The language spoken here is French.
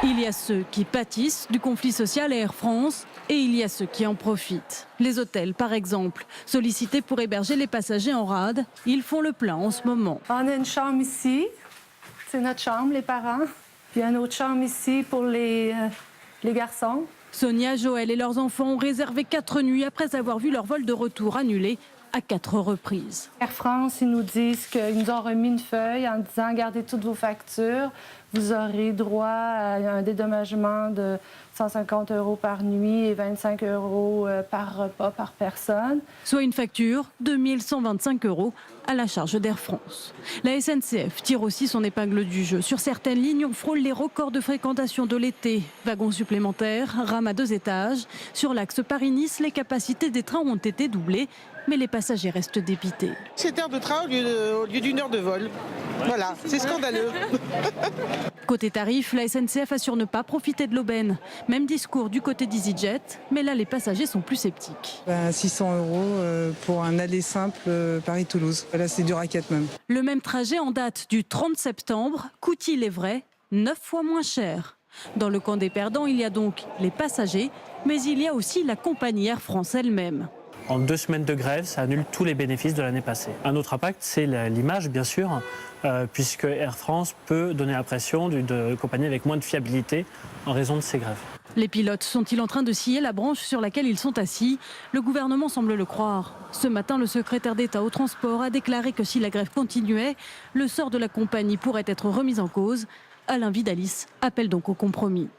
Il y a ceux qui pâtissent du conflit social à Air France et il y a ceux qui en profitent. Les hôtels, par exemple, sollicités pour héberger les passagers en rade, ils font le plein en ce moment. On a une chambre ici, c'est notre chambre, les parents. Puis une autre chambre ici pour les garçons. Sonia, Joël et leurs enfants ont réservé 4 nuits après avoir vu leur vol de retour annulé à 4 reprises. Air France, ils nous disent qu'ils nous ont remis une feuille en disant « Gardez toutes vos factures, vous aurez droit à un dédommagement de 150 € par nuit et 25 € par repas par personne. » Soit une facture de 1 125 € à la charge d'Air France. La SNCF tire aussi son épingle du jeu. Sur certaines lignes, on frôle les records de fréquentation de l'été. Wagons supplémentaires, rames à 2 étages. Sur l'axe Paris-Nice, les capacités des trains ont été doublées, mais les passagers restent dépités. 7 heures de train au lieu d'une heure de vol. Voilà, c'est scandaleux. Côté tarif, la SNCF assure ne pas profiter de l'aubaine. Même discours du côté d'EasyJet, mais là les passagers sont plus sceptiques. 600 € pour un aller simple Paris-Toulouse. Là c'est du racket même. Le même trajet en date du 30 septembre coûte, il est vrai, 9 fois moins cher. Dans le camp des perdants, il y a donc les passagers, mais il y a aussi la compagnie Air France elle-même. En 2 semaines de grève, ça annule tous les bénéfices de l'année passée. Un autre impact, c'est l'image, bien sûr, puisque Air France peut donner l'impression d'une compagnie avec moins de fiabilité en raison de ces grèves. Les pilotes sont-ils en train de scier la branche sur laquelle ils sont assis? Le gouvernement semble le croire. Ce matin, le secrétaire d'État au transport a déclaré que si la grève continuait, le sort de la compagnie pourrait être remis en cause. Alain Vidalis appelle donc au compromis.